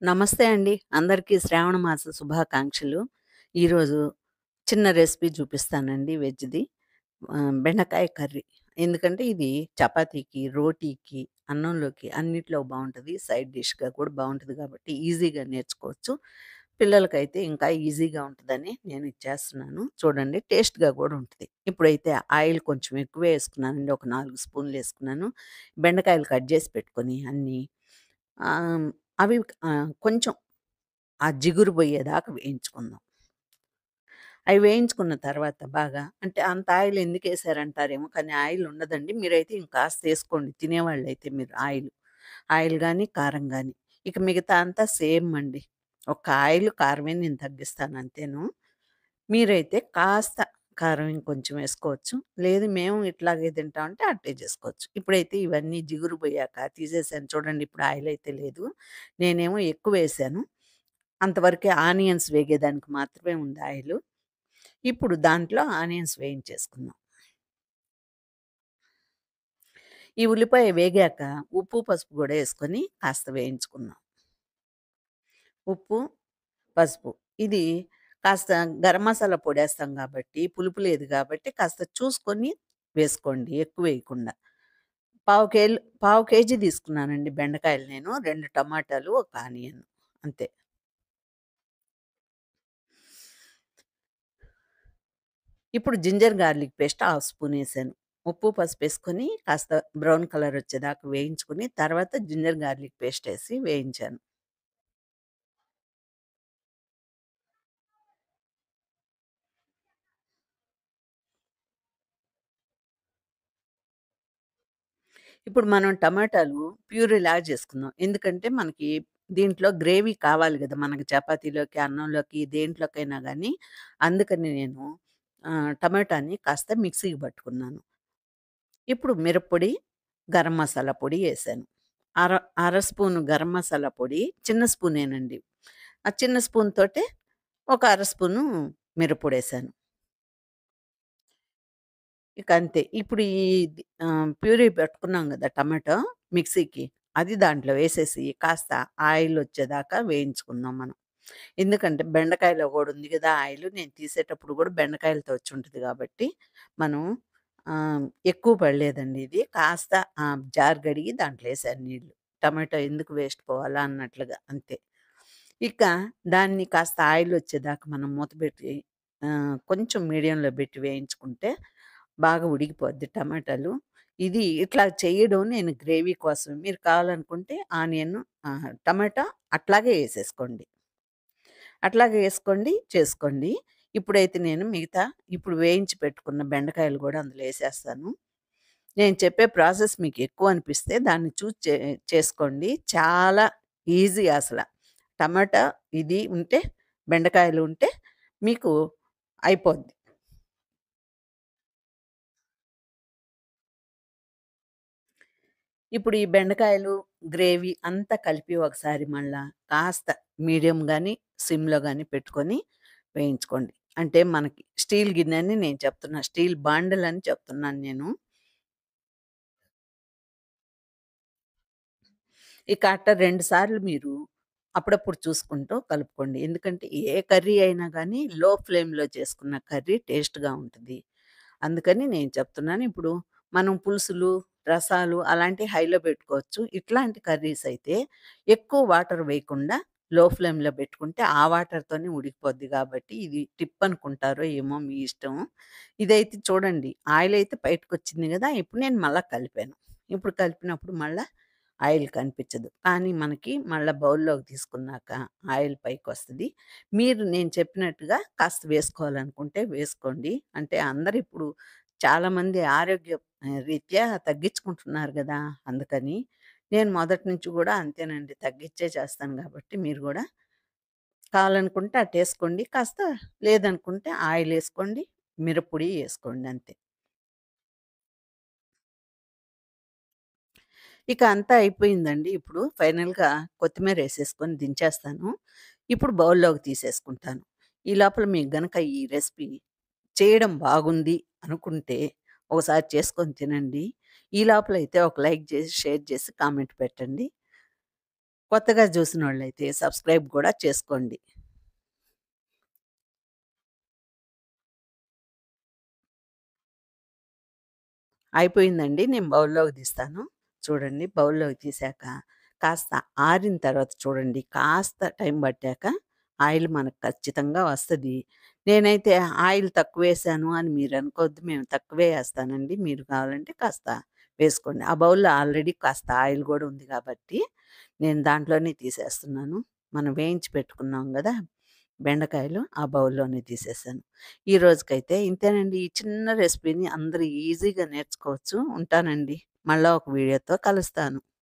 నమస్తే అండి. అందరికీ శ్రావణ మాస శుభాకాంక్షలు. ఈరోజు చిన్న రెసిపీ చూపిస్తానండి వెజ్‌ది. బెండకాయ కర్రీ. ఎందుకంటే ఇది చపాతీకి, రోటీకి, అన్నంలోకి అన్నిట్లో బావుంటది. సైడ్ డిష్‌గా కూడా బావుంటది కాబట్టి ఈజీగా నేర్చుకోవచ్చు. పిల్లలకైతే ఇంకా ఈజీగా ఉంటదని నేను ఇది చేస్తున్నాను. చూడండి టేస్ట్‌గా కూడా ఉంటది. ఇప్పుడైతే ఆయిల్ కొంచెం ఎక్కువే ఏసుకున్నానండి. ఒక 4 స్పూన్‌లేసుకున్నాను. బెండకాయలు కట్ జేసి పెట్టుకొని అన్నీ ఆహ్, అవి కొంచెం ఆ జిగురు పోయేదాకా వేయించుకుందాం. అవి వేయించుకున్న తర్వాత బాగా అంటే అంత ఆయిల్ ఎందుకేశారంటారేమో, కానీ ఆయిల్ ఉండదండి. మీరైతే ఇంకాస్త ఏసుకోండి తినేవాళ్ళైతే మీరు ఆయిలు. ఆయిల్ గాని, కారం గాని. ఇక మిగతా అంతా సేమ్ అండి. ఒక్క ఆయిలు, కారమే నేను తగ్గిస్తాను అంతేను. మీరైతే కాస్త కారం ఇంకొంచెం ఏసుకోవచ్చు. లేదు మేము ఇట్లాగే తింటామంటే అట్టే చేసుకోవచ్చు. ఇప్పుడైతే ఇవన్నీ జిగురు పోయాక తీసేసాను చూడండి ఇప్పుడు ఆయిలయితే లేదు. నేనేమో ఎక్కువేశాను. అంతవరకే ఆనియన్స్ వేగేదానికి మాత్రమే ఉంది ఆయిలు. ఇప్పుడు దాంట్లో ఆనియన్స్ వేయించేసుకుందాం. ఈ ఉల్లిపాయ వేగాక ఉప్పు, పసుపు గూడా యేసుకొని కాస్త వేయించుకుందాం. ఉప్పు, పసుపు ఇది కాస్త గరం మసాలా పొడేస్తాం గాబట్టి, పులుపు లేదు గాబట్టి కాస్త చూసుకొని వేసుకోండి ఎక్కువేయకుండా. పావు కేజీ తీసుకున్నానండి బెండకాయలు నేను. 2 టమాటాలు, ఒక ఆనియన్ అంతే. ఇప్పుడు జింజర్ గార్లిక్ పేస్ట్ హాఫ్ స్పూనేసాను. ఉప్పు, పసుపేసుకొని కాస్త బ్రౌన్ కలరొచ్చేదాకా వేయించుకొని, తర్వాత జింజర్ గార్లిక్ పేస్టేసి వేయించాను. ఇప్పుడు మనం టమాటాలు ప్యూరీలాగా చేసుకుందాం. ఎందుకంటే, మనకి దీంట్లో గ్రేవీ కావాలి గదా! మనకి చపాతీలోకి, అన్నంలోకి దేంట్లోకైనా గానీ, అందుకని నేను టమాటాని కాస్త మిక్సీకి పట్టుకున్నాను. ఇప్పుడు మిరప్పొడి, గరం మసాలా పొడి ఏసాను. అర అర స్పూను గరం మసాలా పొడి, చిన్న స్పూనేనండి. ఆ చిన్న స్పూన్ తోటే ఒక అర స్పూను మిరప్పొడేసాను. ఇక అంతే. ఇప్పుడు ప్యూరీ పెట్టుకున్నాం గదా! టమాటో మిక్సీకి, అది దాంట్లో వేసేసి కాస్త ఆయిలొచ్చేదాకా వేయించుకుందాం మనం. ఎందుకంటే బెండకాయలో గూడా ఉంది గదా! ఆయిలు. నేను తీసేటప్పుడు గూడా బెండకాయలతో వచ్చుంటది గాబట్టి, మనం ఎక్కువ పడలేదండి ఇది. కాస్త జార్ గడిగి దాంట్లో ఏసాను నీళ్ళు. టమాటో ఎందుకు వేస్ట్ పోవాలా అన్నట్లుగా అంతే. ఇక దాన్ని కాస్త ఆయిలొచ్చేదాకా మనం మూత పెట్టి కొంచెం మీడియంలో బెట్టి వేయించుకుంటే బాగా ఉడికిపోద్ది టమాటాలు. ఇది ఇట్లా చేయడం నేను గ్రేవీ కోసం. మీరు కావాలనుకుంటే టమాటా అట్లాగే ఏసేసుకోండి. అట్లాగే ఏసుకోండి, చేసుకోండి. ఇప్పుడైతే నేను ఇప్పుడు వేయించి పెట్టుకున్న బెండకాయలు గూడా అందులో ఏసేస్తాను. నేను చెప్పే ప్రాసెస్ మీకెక్కువ అనిపిస్తే దాన్ని చూసి చేసుకోండి. చాలా ఈజీ అసల. టమాటా ఇది ఉంటే, బెండకాయలు ఉంటే మీకు అయిపోద్ది. ఇప్పుడు ఈ బెండకాయలు, గ్రేవీ అంతా కలిపి ఒకసారి మళ్ళా కాస్త మీడియం గాని, సిమ్‌లో గాని పెట్టుకొని వేయించుకోండి. అంటే మనకి స్టీల్ గిన్నెని నేను చెప్తున్నా. స్టీల్ బాండిలని చెప్తున్నాను నేను. ఇక అట్ట 2 సార్లు మీరు అప్పుడప్పుడు చూసుకుంటూ కలుపుకోండి. ఎందుకంటే ఏ కర్రీ అయినా గానీ లో ఫ్లేమ్‌లో చేసుకున్న కర్రీ టేస్ట్‌గా ఉంటది. అందుకని నేను చెప్తున్నాను. ఇప్పుడు మనం పులుసులు, రసాలు అలాంటివి హైలో పెట్టుకోవచ్చు. ఇట్లాంటి కర్రీస్ అయితే ఎక్కువ వాటర్ వేయకుండా లో ఫ్లేమ్‌లో పెట్టుకుంటే ఆ వాటర్‌తోనే ఉడికిపోద్ది గాబట్టి ఇది టిప్ అనుకుంటారో ఏమో మీ ఇష్టం. ఇదైతే చూడండి ఆయిల్ అయితే బయటకొచ్చింది గదా! ఇప్పుడు నేను మళ్ళా కలిపాను. ఇప్పుడు కలిపినప్పుడు మళ్ళా ఆయిల్ కనిపించదు. కానీ మనకి మళ్ళా బౌల్‌లోకి తీసుకున్నాక ఆయిల్ పైకొస్తది. మీరు నేను చెప్పినట్టుగా కాస్త వేసుకోవాలనుకుంటే వేసుకోండి. అంటే అందరూ ఇప్పుడు చాలామంది రీత్యా తగ్గించుకుంటున్నారు గదా! అందుకని. నేను మొదటి నుంచి గూడా అంతేనండి. తగ్గిచ్చే చేస్తాను గాబట్టి మీరు గూడా కావాలనుకుంటే అటేసుకోండి. కాస్త లేదనుకుంటే ఆయిలేసుకోండి. మిరప్పొడి ఏసుకోండి అంతే. ఇక అంతా అయిపోయిందండి. ఇప్పుడు ఫైనల్‌గా కొత్తిమీరేసేసుకొని దించేస్తాను. ఇప్పుడు బౌల్‌లోకి తీసేసుకుంటాను. ఈ లోపల మీకు గనక ఈ రెసిపీ చేయడం బాగుంది అనుకుంటే ఒకసారి చేసుకొని తినండి. ఈ లోపలైతే ఒక లైక్ జేసి, షేర్ జేసి, కామెంట్ పెట్టండి. కొత్తగా చూసినోళ్ళైతే సబ్స్క్రైబ్ గూడా చేసుకోండి. అయిపోయిందండి. నేను బౌల్‌లోకి తీస్తాను. చూడండి బౌల్‌లోకి తీశాక కాస్త ఆరిన తర్వాత చూడండి, కాస్త టైం పట్టాక ఆయిల్ మనకు ఖచ్చితంగా వస్తది. నేనైతే ఆయిల్ తక్కువేశాను అని మీరనుకోవద్దు. మేము తక్కువే ఏస్తానండి. మీరు కావాలంటే కాస్త వేసుకోండి. ఆ బౌల్‌లో ఆల్రెడీ కాస్త ఆయిల్ గూడా ఉంది కాబట్టి, నేను దాంట్లోనే తీసేస్తున్నాను. మనం వేయించి పెట్టుకున్నాం గదా! బెండకాయలు ఆ బౌల్‌లోనే తీసేసాను. ఈ రోజుకైతే ఇంతేనండి. ఈ చిన్న రెసిపీని అందరూ ఈజీగా నేర్చుకోవచ్చు. ఉంటానండి. మళ్ళా ఒక వీడియోతో కలుస్తాను.